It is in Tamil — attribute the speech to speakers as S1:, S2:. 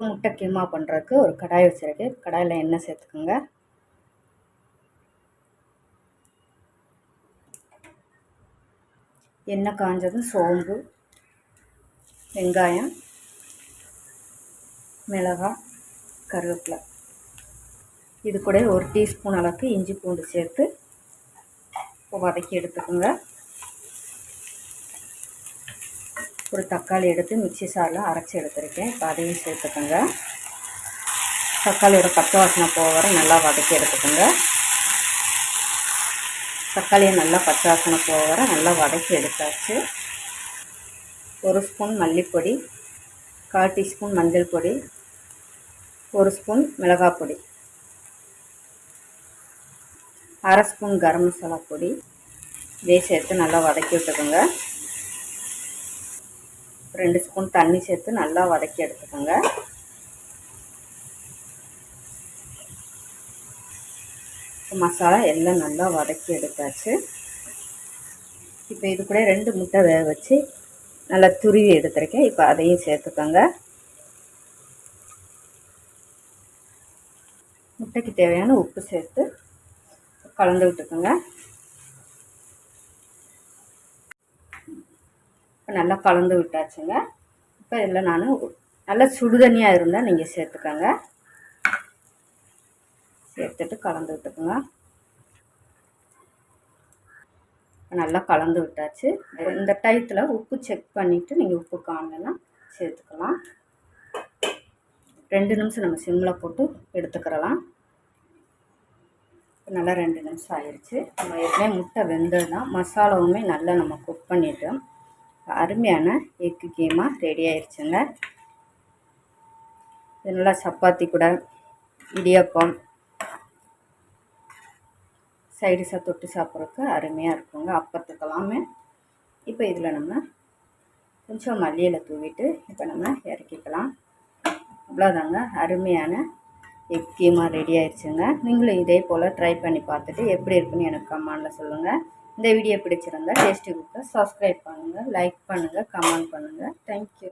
S1: முட்டை கீமா பண்ணுறதுக்கு ஒரு கடாய் வச்சுருக்கேன். கடாயில் எண்ணெய் சேர்த்துக்கோங்க. எண்ணெய் காஞ்சதும் சோம்பு, வெங்காயம், மிளகாய், கருவேப்பிலை, இது கூட ஒரு டீஸ்பூன் அளவுக்கு இஞ்சி பூண்டு சேர்த்து வதக்கி எடுத்துக்கோங்க. ஒரு தக்காளி எடுத்து மிக்ஸி சாரில் அரைச்சி எடுத்துருக்கேன். இப்போ அதையும் சேர்த்துக்கோங்க. தக்காளியோட பச்சை வாசனை போக வர நல்லா வதக்கி எடுத்துக்கோங்க. தக்காளியை நல்லா பச்சை வாசனை போக வர நல்லா வதக்கி எடுத்தாச்சு. ஒரு ஸ்பூன் மல்லிப்பொடி, 1/4 டீஸ்பூன் மஞ்சள் பொடி, 1 ஸ்பூன் மிளகாய் பொடி, 1/2 ஸ்பூன் கரம் மசாலா பொடி, இதை சேர்த்து நல்லா வதக்கி விட்டுக்கோங்க. 2 ஸ்பூன் தண்ணி சேர்த்து நல்லா வதக்கி எடுத்துக்கோங்க. மசாலா எல்லாம் நல்லா வதக்கி எடுத்தாச்சு. இப்போ இது கூட 2 முட்டை வேக வச்சு நல்லா துருவி எடுத்துருக்கேன். இப்போ அதையும் சேர்த்துக்கோங்க. முட்டைக்கு தேவையான உப்பு சேர்த்து கலந்து விட்டுக்கோங்க. இப்போ நல்லா கலந்து விட்டாச்சுங்க. இப்போ இதில் நான் நல்லா சுடுதண்ணியாக இருந்தால் நீங்கள் சேர்த்துக்கோங்க. சேர்த்துட்டு கலந்து விட்டுக்கோங்க. நல்லா கலந்து விட்டாச்சு. இந்த டயத்தில் உப்பு செக் பண்ணிவிட்டு நீங்கள் உப்பு காணலைன்னா சேர்த்துக்கலாம். 2 நிமிஷம் நம்ம சிம்மில் போட்டு எடுத்துக்கிறலாம். நல்லா 2 நிமிஷம் ஆயிடுச்சு. நம்ம ஏற்கனவே முட்டை வெந்தது தான். மசாலாவுமே நல்லா நம்ம குக் பண்ணிட்டோம். அருமையான எக்கு கீமா ரெடி ஆயிடுச்சுங்க. இது நல்லா சப்பாத்தி கூட, இடியாப்பம், சைடிஷாக தொட்டு சாப்பிட்றதுக்கு அருமையாக இருக்குங்க. அப்பத்துக்கெல்லாமே. இப்போ இதில் நம்ம கொஞ்சம் மல்லியில் தூவிட்டு இப்போ நம்ம இறக்கிக்கலாம். அவ்வளோதாங்க, அருமையான எக் கீமா ரெடி ஆயிடுச்சுங்க. நீங்களும் இதே போல் ட்ரை பண்ணி பார்த்துட்டு எப்படி இருக்குன்னு எனக்கு கமெண்டில் சொல்லுங்கள். இந்த வீடியோ பிடிச்சிருந்தா டேஸ்டி குக்கை சப்ஸ்கிரைப் பண்ணுங்கள், லைக் பண்ணுங்கள், கமெண்ட் பண்ணுங்கள். தேங்க்யூ.